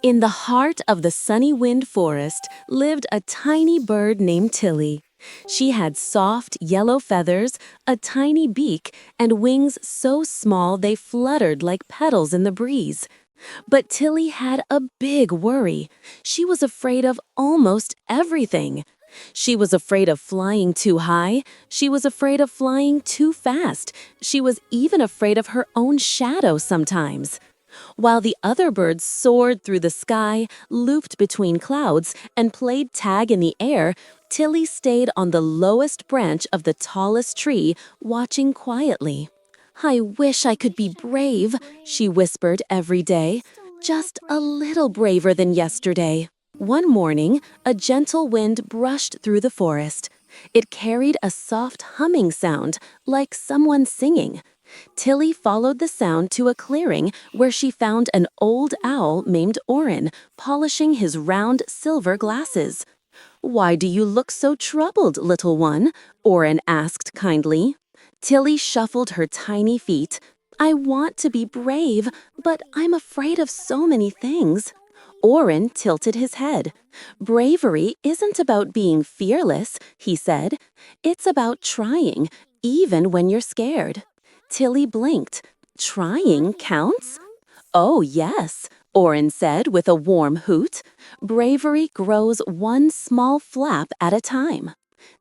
In the heart of the sunny wind forest lived a tiny bird named Tilly. She had soft, yellow feathers, a tiny beak, and wings so small they fluttered like petals in the breeze. But Tilly had a big worry. She was afraid of almost everything. She was afraid of flying too high. She was afraid of flying too fast. She was even afraid of her own shadow sometimes. While the other birds soared through the sky, looped between clouds, and played tag in the air, Tilly stayed on the lowest branch of the tallest tree, watching quietly. "I wish I could be brave," she whispered every day, "just a little braver than yesterday." One morning, a gentle wind brushed through the forest. It carried a soft humming sound, like someone singing. Tilly followed the sound to a clearing where she found an old owl named Orin polishing his round silver glasses. "Why do you look so troubled, little one?" Orin asked kindly. Tilly shuffled her tiny feet. "I want to be brave, but I'm afraid of so many things." Orin tilted his head. "Bravery isn't about being fearless," he said. "It's about trying, even when you're scared." Tilly blinked. "Trying counts?" "Oh, yes," Orin said with a warm hoot. "Bravery grows one small flap at a time."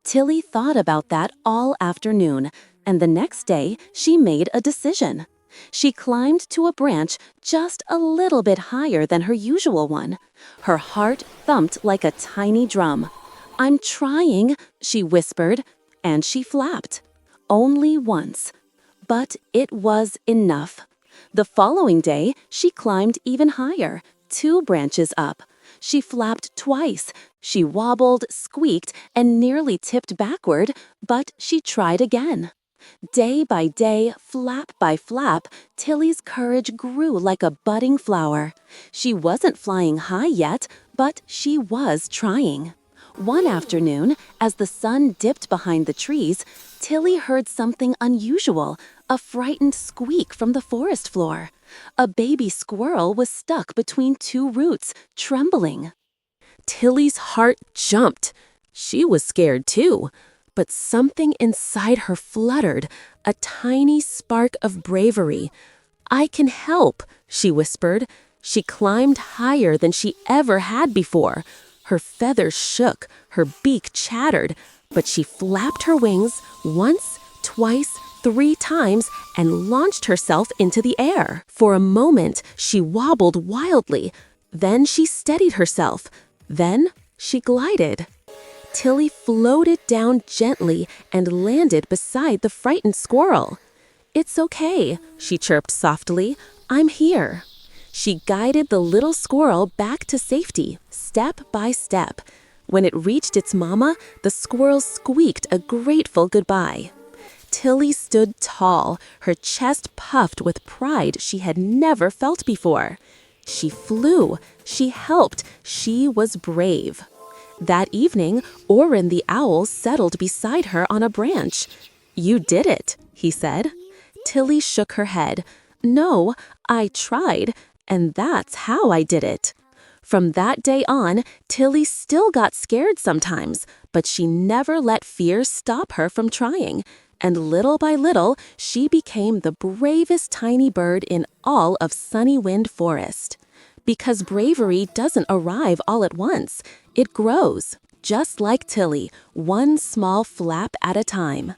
Tilly thought about that all afternoon, and the next day she made a decision. She climbed to a branch just a little bit higher than her usual one. Her heart thumped like a tiny drum. "I'm trying," she whispered, and she flapped. Only once. But it was enough. The following day, she climbed even higher, 2 branches up. She flapped twice. She wobbled, squeaked, and nearly tipped backward, but she tried again. Day by day, flap by flap, Tilly's courage grew like a budding flower. She wasn't flying high yet, but she was trying. One afternoon, as the sun dipped behind the trees, Tilly heard something unusual, a frightened squeak from the forest floor. A baby squirrel was stuck between 2 roots, trembling. Tilly's heart jumped. She was scared too, but something inside her fluttered, a tiny spark of bravery. "I can help," she whispered. She climbed higher than she ever had before. Her feathers shook, her beak chattered, but she flapped her wings once, twice, 3 times and launched herself into the air. For a moment, she wobbled wildly. Then she steadied herself. Then she glided. Tilly floated down gently and landed beside the frightened squirrel. "It's okay," she chirped softly. "I'm here." She guided the little squirrel back to safety, step by step. When it reached its mama, the squirrel squeaked a grateful goodbye. Tilly stood tall, her chest puffed with pride she had never felt before. She flew, she helped, she was brave. That evening, Orin the owl settled beside her on a branch. "You did it," he said. Tilly shook her head. "No, I tried, and that's how I did it." From that day on, Tilly still got scared sometimes, but she never let fear stop her from trying. And little by little, she became the bravest tiny bird in all of Sunny Wind Forest. Because bravery doesn't arrive all at once. It grows, just like Tilly, one small flap at a time.